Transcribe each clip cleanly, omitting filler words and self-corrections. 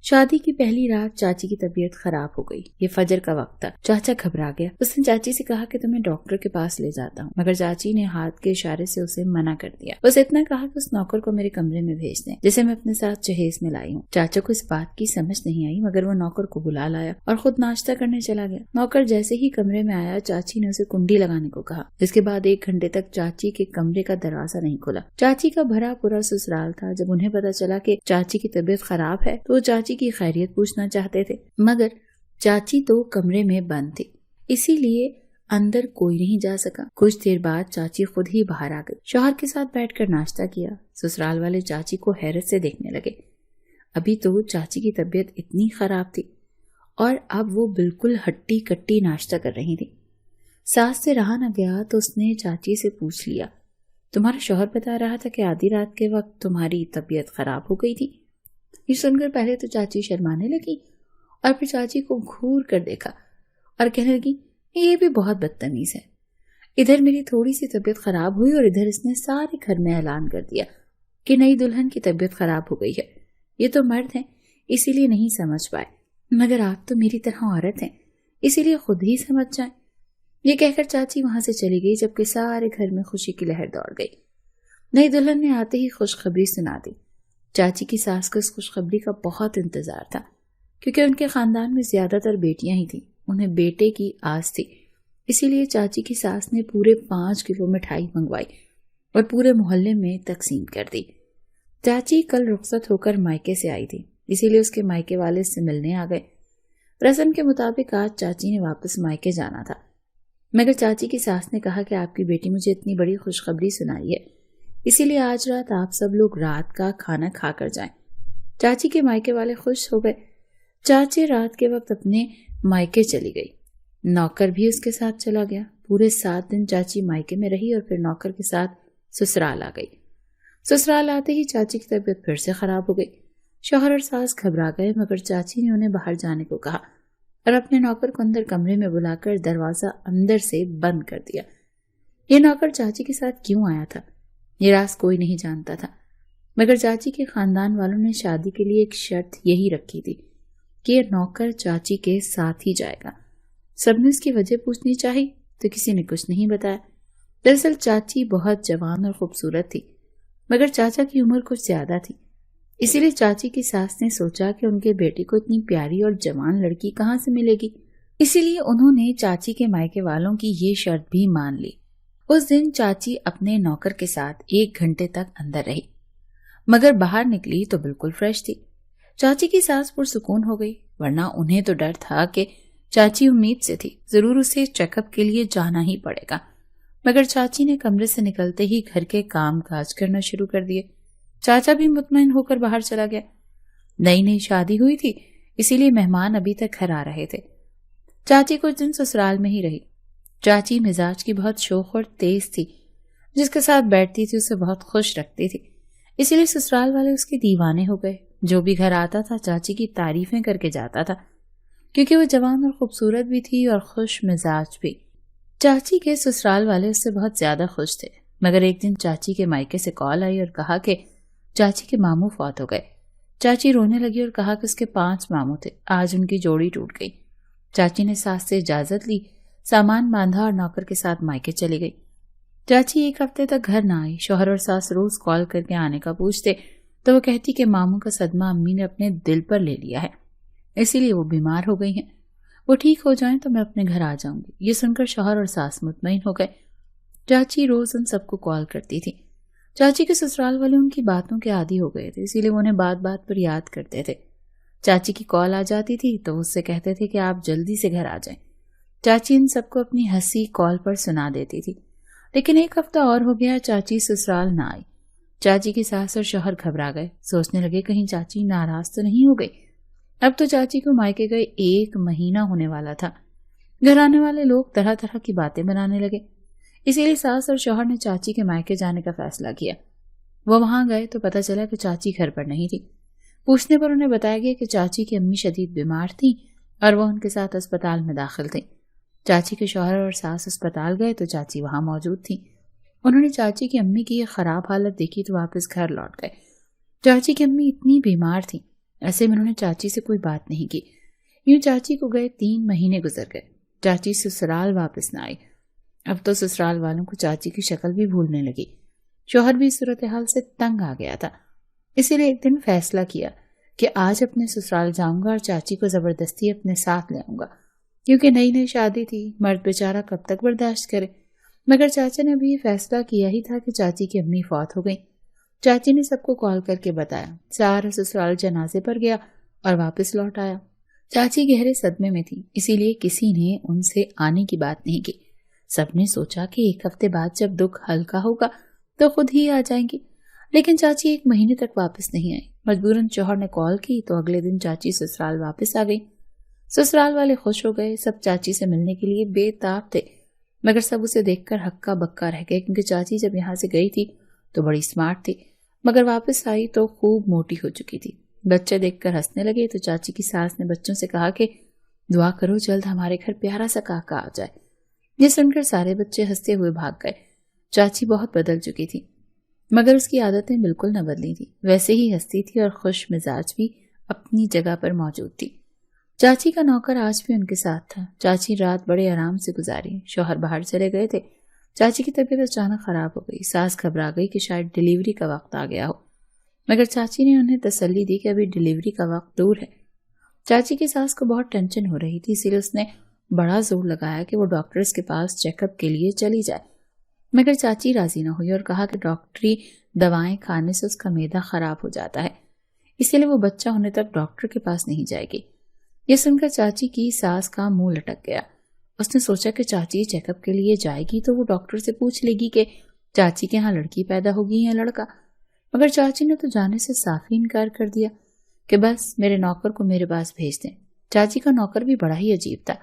شادی کی پہلی رات چاچی کی طبیعت خراب ہو گئی۔ یہ فجر کا وقت تھا۔ چاچا گھبرا گیا۔ اس نے چاچی سے کہا کہ تمہیں ڈاکٹر کے پاس لے جاتا ہوں، مگر چاچی نے ہاتھ کے اشارے سے اسے منع کر دیا۔ بس اتنا کہا کہ اس نوکر کو میرے کمرے میں بھیج دیں جسے میں اپنے ساتھ جہیز میں لائی ہوں۔ چاچا کو اس بات کی سمجھ نہیں آئی، مگر وہ نوکر کو بلا لایا اور خود ناشتہ کرنے چلا گیا۔ نوکر جیسے ہی کمرے میں آیا، چاچی نے اسے کنڈی لگانے کو کہا، جس کے بعد 1 گھنٹے تک چاچی کے کمرے کا دروازہ نہیں کھلا۔ چاچی کا بھرا پورا سسرال تھا۔ جب انہیں پتا چلا کہ چاچی کی طبیعت خراب ہے تو وہ چاچی کی خیریت پوچھنا چاہتے تھے، مگر چاچی تو کمرے میں بند تھی، اسی لیے اندر کوئی نہیں جا سکا۔ کچھ دیر بعد چاچی خود ہی باہر آ گئی، شوہر کے ساتھ بیٹھ کر ناشتہ کیا۔ سسرال والے چاچی کو حیرت سے دیکھنے لگے۔ ابھی تو چاچی کی طبیعت اتنی خراب تھی اور اب وہ بالکل ہٹی کٹی ناشتہ کر رہی تھی۔ ساس سے رہا نہ گیا تو اس نے چاچی سے پوچھ لیا، تمہارا شوہر بتا رہا تھا کہ آدھی رات کے وقت تمہاری طبیعت خراب ہو گئی تھی؟ یہ سن کر پہلے تو چاچی شرمانے لگی اور پھر چاچی کو گھور کر دیکھا اور کہنے لگی، یہ بھی بہت بدتمیز ہے۔ ادھر میری تھوڑی سی طبیعت خراب ہوئی اور ادھر اس نے سارے گھر میں اعلان کر دیا کہ نئی دلہن کی طبیعت خراب ہو گئی ہے۔ یہ تو مرد ہیں اسی لیے نہیں سمجھ پائے، مگر آپ تو میری طرح عورت ہیں اسی لیے خود ہی سمجھ جائیں۔ یہ کہہ کر چاچی وہاں سے چلی گئی، جبکہ سارے گھر میں خوشی کی لہر دوڑ گئی۔ نئی دلہن نے آتے ہی خوشخبری سنا دی۔ چاچی کی ساس کو اس خوشخبری کا بہت انتظار تھا، کیونکہ ان کے خاندان میں زیادہ تر بیٹیاں ہی تھیں، انہیں بیٹے کی آس تھی۔ اسی لیے چاچی کی ساس نے پورے 5 کلو مٹھائی منگوائی اور پورے محلے میں تقسیم کر دی۔ چاچی کل رخصت ہو کر مائکے سے آئی تھی، اسی لیے اس کے مائکے والے سے ملنے آ گئے۔ رسم کے مطابق آج چاچی نے واپس مائکے جانا تھا، مگر چاچی کی ساس نے کہا کہ آپ کی بیٹی مجھے اتنی بڑی خوشخبری سنائی ہے، اسی لیے آج رات آپ سب لوگ رات کا کھانا کھا کر جائیں۔ چاچی کے مائکے والے خوش ہو گئے۔ چاچی رات کے وقت اپنے مائکے چلی گئی، نوکر بھی اس کے ساتھ چلا گیا۔ پورے 7 دن چاچی مائکے میں رہی اور پھر نوکر کے ساتھ سسرال آ گئی۔ سسرال آتے ہی چاچی کی طبیعت پھر سے خراب ہو گئی۔ شوہر اور ساس گھبرا گئے، مگر چاچی نے انہیں باہر جانے کو کہا اور اپنے نوکر کو اندر کمرے میں بلا کر دروازہ اندر سے بند کر دیا۔ یہ نوکر چاچی کے ساتھ کیوں آیا تھا، یہ راز کوئی نہیں جانتا تھا، مگر چاچی کے خاندان والوں نے شادی کے لیے ایک شرط یہی رکھی تھی کہ یہ نوکر چاچی کے ساتھ ہی جائے گا۔ سب نے اس کی وجہ پوچھنی چاہی تو کسی نے کچھ نہیں بتایا۔ دراصل چاچی بہت جوان اور خوبصورت تھی، مگر چاچا کی عمر کچھ زیادہ تھی، اسی لیے چاچی کی ساس نے سوچا کہ ان کے بیٹے کو اتنی پیاری اور جوان لڑکی کہاں سے ملے گی، اسی لیے انہوں نے چاچی کے مائکے والوں کی یہ شرط بھی مان لی۔ اس دن چاچی اپنے نوکر کے ساتھ 1 گھنٹے تک اندر رہی، مگر باہر نکلی تو بالکل فریش تھی۔ چاچی کی ساس پرسکون ہو گئی، ورنہ انہیں تو ڈر تھا کہ چاچی امید سے تھی، ضرور اسے چیک اپ کے لیے جانا ہی پڑے گا، مگر چاچی نے کمرے سے نکلتے ہی گھر کے کام کاج کرنا شروع کر دیے۔ چاچا بھی مطمئن ہو کر باہر چلا گیا۔ نئی نئی شادی ہوئی تھی، اسی لیے مہمان ابھی تک گھر آ رہے تھے۔ چاچی کچھ دن سسرال میں ہی رہی۔ چاچی مزاج کی بہت شوخ اور تیز تھی، جس کے ساتھ بیٹھتی تھی اسے بہت خوش رکھتی تھی، اسی لیے سسرال والے اس کے دیوانے ہو گئے۔ جو بھی گھر آتا تھا چاچی کی تعریفیں کر کے جاتا تھا، کیونکہ وہ جوان اور خوبصورت بھی تھی اور خوش مزاج بھی۔ چاچی کے سسرال والے اس سے بہت زیادہ خوش تھے، مگر ایک دن چاچی کے مائکے سے کال آئی اور کہا کہ چاچی کے ماموں فوت ہو گئے۔ چاچی رونے لگی اور کہا کہ اس کے 5 ماموں تھے، آج ان کی جوڑی ٹوٹ گئی۔ چاچی نے ساس سے اجازت لی، سامان باندھا اور نوکر کے ساتھ مائکے چلی گئی۔ چاچی 1 ہفتے تک گھر نہ آئی۔ شوہر اور ساس روز کال کر کے آنے کا پوچھتے تو وہ کہتی کہ ماموں کا صدمہ امی نے اپنے دل پر لے لیا ہے، اسی لیے وہ بیمار ہو گئی ہیں، وہ ٹھیک ہو جائیں تو میں اپنے گھر آ جاؤں گی۔ یہ سن کر شوہر اور ساس مطمئن ہو گئے۔ چاچی روز ان سب کو کال کرتی تھی۔ چاچی کے سسرال والے ان کی باتوں کے عادی ہو گئے تھے، اسی لیے وہ انہیں بات بات پر یاد کرتے تھے۔ چاچی کی کال آ جاتی تھی تو اس سے کہتے تھے کہ آپ جلدی سے گھر آ جائیں۔ چاچی ان سب کو اپنی ہنسی کال پر سنا دیتی تھی۔ لیکن 1 ہفتہ اور ہو گیا، چاچی سسرال نہ آئی۔ چاچی کی ساس اور شوہر گھبرا گئے، سوچنے لگے کہیں چاچی ناراض تو نہیں ہو گئی۔ اب تو چاچی کو مائکے گئے 1 مہینہ ہونے والا تھا۔ گھر آنے والے لوگ طرح طرح کی باتیں بنانے لگے، اسی لیے ساس اور شوہر نے چاچی کے مائکے جانے کا فیصلہ کیا۔ وہ وہاں گئے تو پتہ چلا کہ چاچی گھر پر نہیں تھی۔ پوچھنے پر انہیں بتایا گیا کہ چاچی کی امی شدید بیمار تھیں اور وہ ان کے ساتھ اسپتال میں داخل تھیں۔ چاچی کے شوہر اور ساس اسپتال گئے تو چاچی وہاں موجود تھیں۔ انہوں نے چاچی کی امی کی یہ خراب حالت دیکھی تو واپس گھر لوٹ گئے۔ چاچی کی امی اتنی بیمار تھیں ایسے میں انہوں نے چاچی سے کوئی بات نہیں کی۔ یوں چاچی کو گئے 3 مہینے گزر گئے۔ چاچی سسرال واپس نہ آئی۔ اب تو سسرال والوں کو چاچی کی شکل بھی بھولنے لگی۔ شوہر بھی صورتحال سے تنگ آ گیا تھا، اسی لیے ایک دن فیصلہ کیا کہ آج اپنے سسرال جاؤں گا اور چاچی کو زبردستی اپنے ساتھ لے آؤں گا، کیونکہ نئی نئی شادی تھی، مرد بیچارہ کب تک برداشت کرے۔ مگر چاچا نے ابھی یہ فیصلہ کیا ہی تھا کہ چاچی کی امی فوت ہو گئی۔ چاچی نے سب کو کال کر کے بتایا، سارا سسرال جنازے پر گیا اور واپس لوٹ آیا۔ چاچی گہرے صدمے میں تھی، اسی لیے کسی نے ان سے آنے کی بات نہیں کی۔ سب نے سوچا کہ 1 ہفتے بعد جب دکھ ہلکا ہوگا تو خود ہی آ جائیں گی، لیکن چاچی 1 مہینے تک واپس نہیں آئی۔ مجبوراً شوہر نے کال کی تو اگلے دن چاچی سسرال واپس آ گئی۔ سسرال والے خوش ہو گئے، سب چاچی سے ملنے کے لیے بے تاب تھے، مگر سب اسے دیکھ کر ہکا بکا رہ گئے، کیونکہ چاچی جب یہاں سے گئی تھی تو بڑی سمارٹ تھی، مگر واپس آئی تو خوب موٹی ہو چکی تھی۔ بچے دیکھ کر ہنسنے لگے تو چاچی کی ساس نے بچوں سے کہا کہ دعا کرو جلد ہمارے گھر پیارا سا کاکا آ جائے۔ یہ سن کر سارے بچے ہنستے ہوئے بھاگ گئے۔ چاچی بہت بدل چکی تھی، مگر اس کی عادتیں بالکل نہ بدلی تھی، ویسے ہی ہنستی تھی اور خوش مزاج بھی اپنی جگہ پر موجود تھی۔ چاچی کا نوکر آج بھی ان کے ساتھ تھا۔ چاچی رات بڑے آرام سے گزاری۔ شوہر باہر چلے گئے تھے۔ چاچی کی طبیعت اچانک خراب ہو گئی۔ ساس گھبرا گئی کہ شاید ڈیلیوری کا وقت آ گیا ہو، مگر چاچی نے انہیں تسلی دی کہ ابھی ڈیلیوری کا وقت دور ہے۔ چاچی کی ساس کو بہت ٹینشن ہو رہی تھی، اسی لیے اس نے بڑا زور لگایا کہ وہ ڈاکٹرز کے پاس چیک اپ کے لیے چلی جائے، مگر چاچی راضی نہ ہوئی اور کہا کہ ڈاکٹری دوائیں کھانے سے اس کا معدہ خراب ہو جاتا ہے، اسی لیے وہ بچہ ہونے تک ڈاکٹر کے پاس نہیں جائے گی۔ یہ سن کر چاچی کی ساس کا منہ لٹک گیا۔ اس نے سوچا کہ چاچی چیک اپ کے لیے جائے گی تو وہ ڈاکٹر سے پوچھ لے گی کہ چاچی کے ہاں لڑکی پیدا ہوگی یا لڑکا، مگر چاچی نے تو جانے سے صاف ہی انکار کر دیا کہ بس میرے نوکر کو میرے پاس بھیج دیں۔ چاچی کا نوکر بھی بڑا ہی عجیب تھا،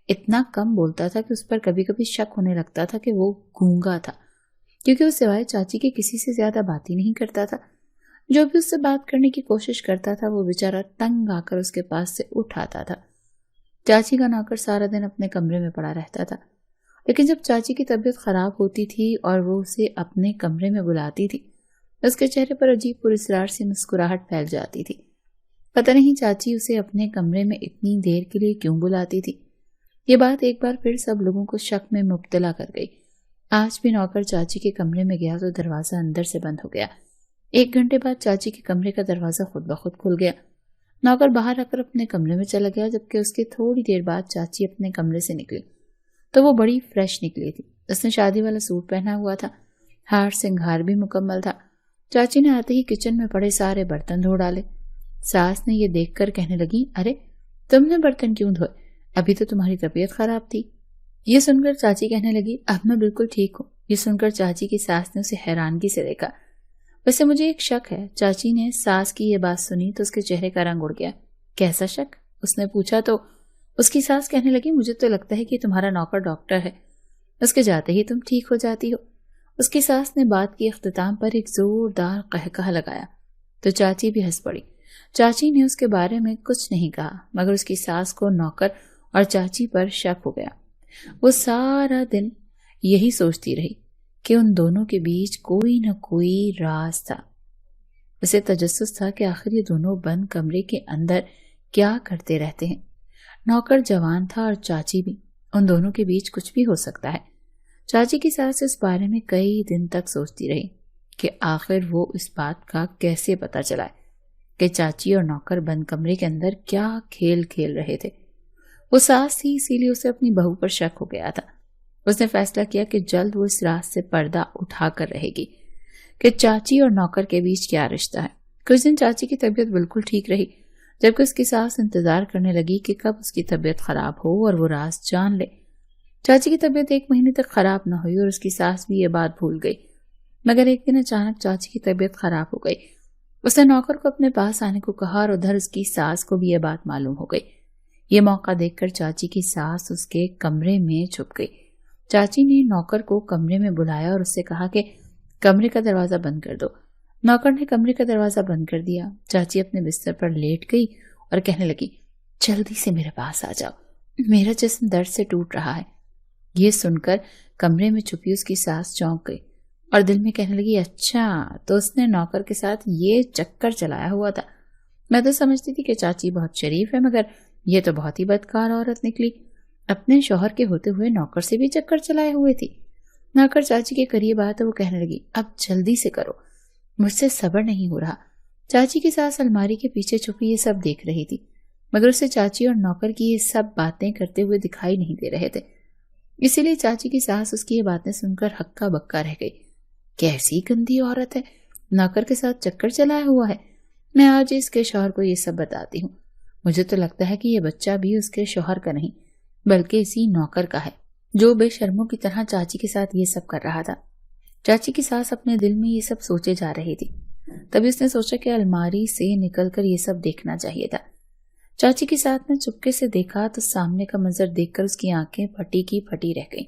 اتنا کم بولتا تھا کہ اس پر کبھی کبھی شک ہونے لگتا تھا کہ وہ گونگا تھا، کیونکہ وہ سوائے چاچی کے کسی سے زیادہ بات ہی نہیں کرتا تھا۔ جو بھی اس سے بات کرنے کی کوشش کرتا تھا وہ بیچارہ تنگ آ کر اس کے پاس سے اٹھ آتا تھا۔ چاچی کا نوکر سارا دن اپنے کمرے میں پڑا رہتا تھا، لیکن جب چاچی کی طبیعت خراب ہوتی تھی اور وہ اسے اپنے کمرے میں بلاتی تھی، اس کے چہرے پر عجیب پراسرار سی مسکراہٹ پھیل جاتی تھی۔ پتہ نہیں چاچی اسے اپنے کمرے میں اتنی دیر کے لیے کیوں بلاتی تھی۔ یہ بات ایک بار پھر سب لوگوں کو شک میں مبتلا کر گئی۔ آج بھی نوکر چاچی کے کمرے میں گیا تو دروازہ اندر سے بند ہو گیا۔ 1 گھنٹے بعد چاچی کے کمرے کا دروازہ خود بخود کھل گیا۔ نوکر باہر آ کر اپنے کمرے میں چلا گیا، جبکہ اس کے تھوڑی دیر بعد چاچی اپنے کمرے سے نکلی تو وہ بڑی فریش نکلی تھی۔ اس نے شادی والا سوٹ پہنا ہوا تھا، ہار سنگھار بھی مکمل تھا۔ چاچی نے آتے ہی کچن میں پڑے سارے برتن دھو ڈالے۔ ساس نے یہ دیکھ کر کہنے لگی، ارے تم نے برتن کیوں دھوئے؟ ابھی تو تمہاری طبیعت خراب تھی۔ یہ سن کر چاچی کہنے لگی، اب میں بالکل ٹھیک ہوں۔ یہ سن کر چاچی کی ساس نے اسے حیرانگی سے دیکھا۔ ویسے مجھے ایک شک ہے۔ چاچی نے ساس کی یہ بات سنی تو اس کے چہرے کا رنگ اڑ گیا۔ کیسا شک؟ اس نے پوچھا تو اس کی ساس کہنے لگی، مجھے تو لگتا ہے کہ تمہارا نوکر ڈاکٹر ہے، اس کے جاتے ہی تم ٹھیک ہو جاتی ہو۔ اس کی ساس نے بات کی اختتام پر ایک زوردار قہقہ لگایا تو چاچی بھی ہنس پڑی۔ چاچی نے اس کے بارے میں کچھ نہیں کہا، مگر اس کی ساس کو نوکر اور چاچی پر شک ہو گیا۔ وہ سارا دن یہی سوچتی رہی کہ ان دونوں کے بیچ کوئی نہ کوئی راز تھا۔ اسے تجسس تھا کہ آخر یہ دونوں بند کمرے کے اندر کیا کرتے رہتے ہیں۔ نوکر جوان تھا اور چاچی بھی، ان دونوں کے بیچ کچھ بھی ہو سکتا ہے۔ چاچی کی ساس اس بارے میں کئی دن تک سوچتی رہی کہ آخر وہ اس بات کا کیسے پتہ چلا کہ چاچی اور نوکر بند کمرے کے اندر کیا کھیل کھیل رہے تھے۔ وہ ساس تھی، اسی لیے اسے اپنی بہو پر شک ہو گیا تھا۔ اس نے فیصلہ کیا کہ جلد وہ اس راز سے پردہ اٹھا کر رہے گی کہ چاچی اور نوکر کے بیچ کیا رشتہ ہے۔ کچھ دن چاچی کی طبیعت بالکل ٹھیک رہی، جبکہ اس کی ساس انتظار کرنے لگی کہ کب اس کی طبیعت خراب ہو اور وہ راز جان لے۔ چاچی کی طبیعت 1 مہینے تک خراب نہ ہوئی اور اس کی ساس بھی یہ بات بھول گئی، مگر ایک دن اچانک چاچی کی طبیعت خراب ہو گئی۔ اس نے نوکر کو اپنے پاس آنے کو کہا اور ادھر اس کی ساس کو بھی یہ بات معلوم ہو گئی۔ یہ موقع دیکھ کر چاچی کی ساس اس کے کمرے میں چھپ گئی۔ چاچی نے نوکر کو کمرے میں بلایا اور اس سے کہا کہ کمرے کا دروازہ بند کر دو۔ نوکر نے کمرے کا دروازہ بند کر دیا۔ چاچی اپنے بستر پر لیٹ گئی اور کہنے لگی، جلدی سے میرے پاس آ جاؤ، میرا جسم درد سے ٹوٹ رہا ہے۔ یہ سن کر کمرے میں چھپی اس کی ساس چونک گئی اور دل میں کہنے لگی، اچھا تو اس نے نوکر کے ساتھ یہ چکر چلایا ہوا تھا۔ میں تو سمجھتی تھی کہ چاچی بہت شریف ہے، مگر یہ تو بہت ہی بدکار عورت نکلی، اپنے شوہر کے ہوتے ہوئے نوکر سے بھی چکر چلائے ہوئے تھی۔ نوکر چاچی کے قریب آیا تو وہ کہنے لگی، اب جلدی سے کرو، مجھ سے صبر نہیں ہو رہا۔ چاچی کی ساس الماری کے پیچھے چھپی یہ سب دیکھ رہی تھی، مگر اسے چاچی اور نوکر کی یہ سب باتیں کرتے ہوئے دکھائی نہیں دے رہے تھے، اسی لیے چاچی کی ساس اس کی یہ باتیں سن کر ہکا بکا رہ گئی۔ کیسی گندی عورت ہے، نوکر کے ساتھ چکر چلایا ہوا ہے، میں آج اس کے شوہر کو یہ سب بتاتی ہوں۔ مجھے تو لگتا ہے کہ یہ بچہ بھی اس کے شوہر کا نہیں بلکہ اسی نوکر کا ہے جو بے شرموں کی طرح چاچی کے ساتھ یہ سب کر رہا تھا۔ چاچی کی ساس اپنے دل میں یہ سب سوچے جا رہی تھی، تبھی اس نے سوچا کہ الماری سے نکل کر یہ سب دیکھنا چاہیے تھا۔ چاچی کی ساس نے چپکے سے دیکھا تو سامنے کا منظر دیکھ کر اس کی آنکھیں پھٹی کی پھٹی رہ گئیں،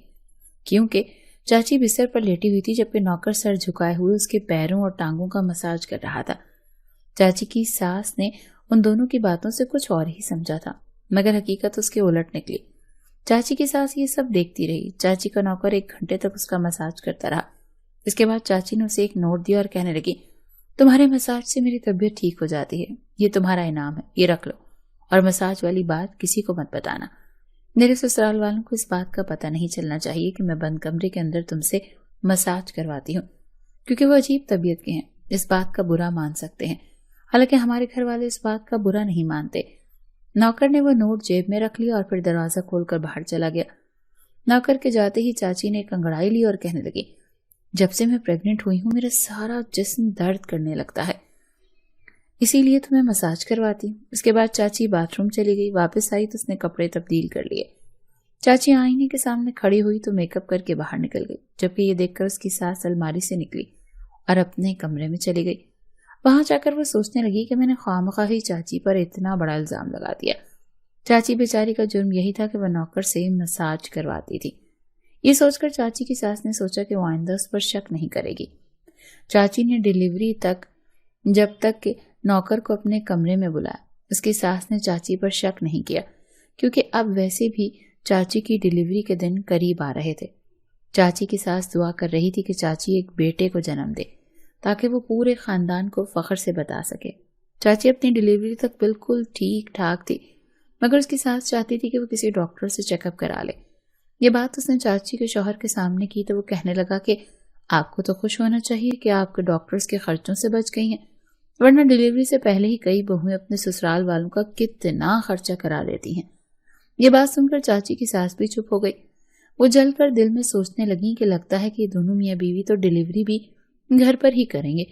کیونکہ چاچی بستر پر لیٹی ہوئی تھی جبکہ نوکر سر جھکائے ہوئے اس کے پیروں اور ٹانگوں کا مساج کر رہا تھا۔ چاچی کی ساس نے ان دونوں کی باتوں سے کچھ اور ہی سمجھا تھا، مگر حقیقت اس کے الٹ نکلی۔ چاچی کی ساس یہ سب دیکھتی رہی۔ چاچی کا نوکر 1 گھنٹے تک اس کا مساج کرتا رہا۔ اس کے بعد چاچی نے اسے ایک نوٹ دیا اور کہنے لگی، تمہارے مساج سے میری طبیعت ٹھیک ہو جاتی ہے، یہ تمہارا انعام ہے، یہ رکھ لو، اور مساج والی بات کسی کو مت بتانا۔ میرے سسرال والوں کو اس بات کا پتہ نہیں چلنا چاہیے کہ میں بند کمرے کے اندر تم سے مساج کرواتی ہوں، کیونکہ وہ عجیب طبیعت کے ہیں، اس بات کا برا مان سکتے ہیں، حالانکہ ہمارے گھر والے اس بات کا برا نہیں مانتے۔ نوکر نے وہ نوٹ جیب میں رکھ لیا اور پھر دروازہ کھول کر باہر چلا گیا۔ نوکر کے جاتے ہی چاچی نے ایک انگڑائی لی اور کہنے لگی، جب سے میں پریگننٹ ہوئی ہوں میرا سارا جسم درد کرنے لگتا ہے، اسی لیے تمہیں مساج کرواتی ہوں۔ اس کے بعد چاچی باتھ روم چلی گئی، واپس آئی تو اس نے کپڑے تبدیل کر لیے۔ چاچی آئینے کے سامنے کھڑی ہوئی تو میک اپ کر کے باہر نکل گئی، جبکہ یہ دیکھ کر اس کی ساس الماری سے نکلی اور اپنے کمرے میں چلی گئی۔ وہاں جا کر وہ سوچنے لگی کہ میں نے خوامخواہ ہی چاچی پر اتنا بڑا الزام لگا دیا۔ چاچی بیچاری کا جرم یہی تھا کہ وہ نوکر سے مساج کرواتی تھی۔ یہ سوچ کر چاچی کی ساس نے سوچا کہ وہ آئندہ اس پر شک نہیں کرے گی۔ چاچی نے ڈیلیوری تک جب تک کہ نوکر کو اپنے کمرے میں بلایا، اس کی ساس نے چاچی پر شک نہیں کیا، کیونکہ اب ویسے بھی چاچی کی ڈیلیوری کے دن قریب آ رہے تھے۔ چاچی کی ساس دعا کر رہی تھی کہ چاچی ایک بیٹے کو جنم دے تاکہ وہ پورے خاندان کو فخر سے بتا سکے۔ چاچی اپنی ڈیلیوری تک بالکل ٹھیک ٹھاک تھی، مگر اس کی ساس چاہتی تھی کہ وہ کسی ڈاکٹر سے چیک اپ کرا لے۔ یہ بات اس نے چاچی کے شوہر کے سامنے کی تو وہ کہنے لگا کہ آپ کو تو خوش ہونا چاہیے کہ آپ کے ڈاکٹرز کے خرچوں سے بچ گئی ہیں، ورنہ ڈیلیوری سے پہلے ہی کئی بہویں اپنے سسرال والوں کا کتنا خرچہ کرا لیتی ہیں۔ یہ بات سن کر چاچی کی ساس بھی چپ ہو گئی۔ وہ جل کر دل میں سوچنے لگی کہ لگتا ہے کہ یہ دونوں میاں بیوی تو ڈیلیوری بھی گھر پر ہی کریں گے۔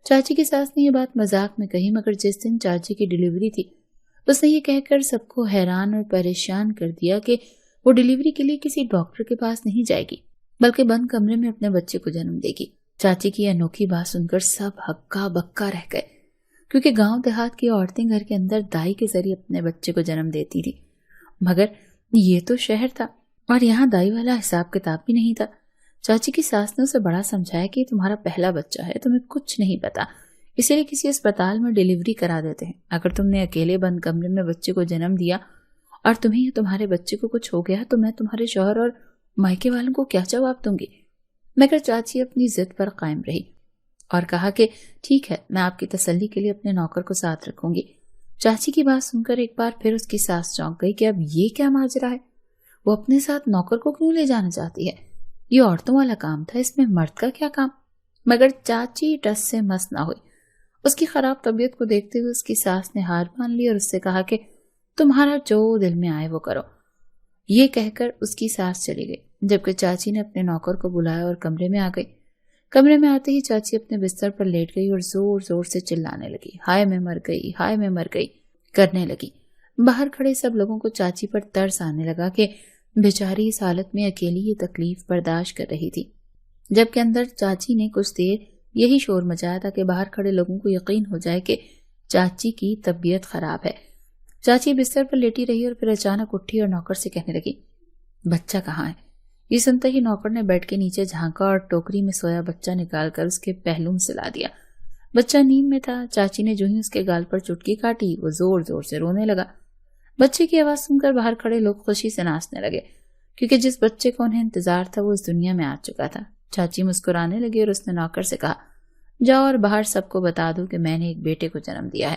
چاچی کی ساس نے یہ بات مذاق میں کہی، مگر جس دن چاچی کی ڈیلیوری تھی اس نے یہ کہہ کر سب کو حیران اور پریشان کر دیا کہ وہ ڈیلیوری کے لیے کسی ڈاکٹر کے پاس نہیں جائے گی بلکہ بند کمرے میں اپنے بچے کو جنم دے گی۔ چاچی کی انوکھی بات سن کر سب ہکا بکا رہ گئے، کیونکہ گاؤں دیہات کی عورتیں گھر کے اندر دائی کے ذریعے اپنے بچے کو جنم دیتی تھی، مگر یہ تو شہر تھا اور یہاں دائی والا حساب کتاب بھی نہیں تھا۔ چاچی کی ساس نے اسے بڑا سمجھایا کہ تمہارا پہلا بچہ ہے، تمہیں کچھ نہیں پتا، اسی لیے کسی اسپتال میں ڈیلیوری کرا دیتے ہیں۔ اگر تم نے اکیلے بند کمرے میں بچے کو جنم دیا اور تمہیں یا تمہارے بچے کو کچھ ہو گیا تو میں تمہارے شوہر اور مائکے والوں کو کیا جواب دوں گی؟ مگر چاچی اپنی ضد پر قائم رہی اور کہا کہ ٹھیک ہے، میں آپ کی تسلی کے لیے اپنے نوکر کو ساتھ رکھوں گی۔ چاچی کی بات سن کر ایک بار پھر اس کی ساس چونک گئی کہ اب یہ کیا ماجرا ہے، وہ اپنے ساتھ نوکر کو کیوں لے جانا چاہتی ہے؟ یہ عورتوں والا کام تھا، اس میں مرد کا کیا کام؟ مگر چاچی ٹس سے مس نہ ہوئی۔ اس کی خراب طبیعت کو دیکھتے ہوئے اس کی ساس نے ہار مان لی اور اس سے کہا کہ تمہارا جو دل میں آئے وہ کرو۔ یہ کہہ کر اس کی ساس چلی گئی، جبکہ چاچی نے اپنے نوکر کو بلایا اور کمرے میں آ گئی۔ کمرے میں آتے ہی چاچی اپنے بستر پر لیٹ گئی اور زور زور سے چلانے لگی، ہائے میں مر گئی، ہائے میں مر گئی کرنے لگی۔ باہر کھڑے سب لوگوں کو چاچی پر ترس آنے لگا کہ بیچاری اس حالت میں اکیلی یہ تکلیف برداشت کر رہی تھی، جبکہ اندر چاچی نے کچھ دیر یہی شور مچایا تھا کہ باہر کھڑے لوگوں کو یقین ہو جائے کہ چاچی کی طبیعت خراب ہے۔ چاچی بستر پر لیٹی رہی اور پھر اچانک اٹھی اور نوکر سے کہنے لگی، بچہ کہاں ہے؟ یہ سنتے ہی نوکر نے بیڈ کے نیچے جھانکا اور ٹوکری میں سویا بچہ نکال کر اس کے پہلو میں سلا دیا۔ بچہ نیند میں تھا۔ چاچی نے جو ہی اس کے گال پر چٹکی کاٹی وہ زور زور سے رونے لگا۔ بچے کی آواز سن کر باہر کھڑے لوگ خوشی سے ناچنے لگے، کیونکہ جس بچے کو انہیں انتظار تھا وہ اس دنیا میں آ چکا تھا۔ چاچی مسکرانے لگی اور اس نے نوکر سے کہا، جاؤ اور باہر سب کو بتا دو کہ میں نے ایک بیٹے کو جنم دیا ہے۔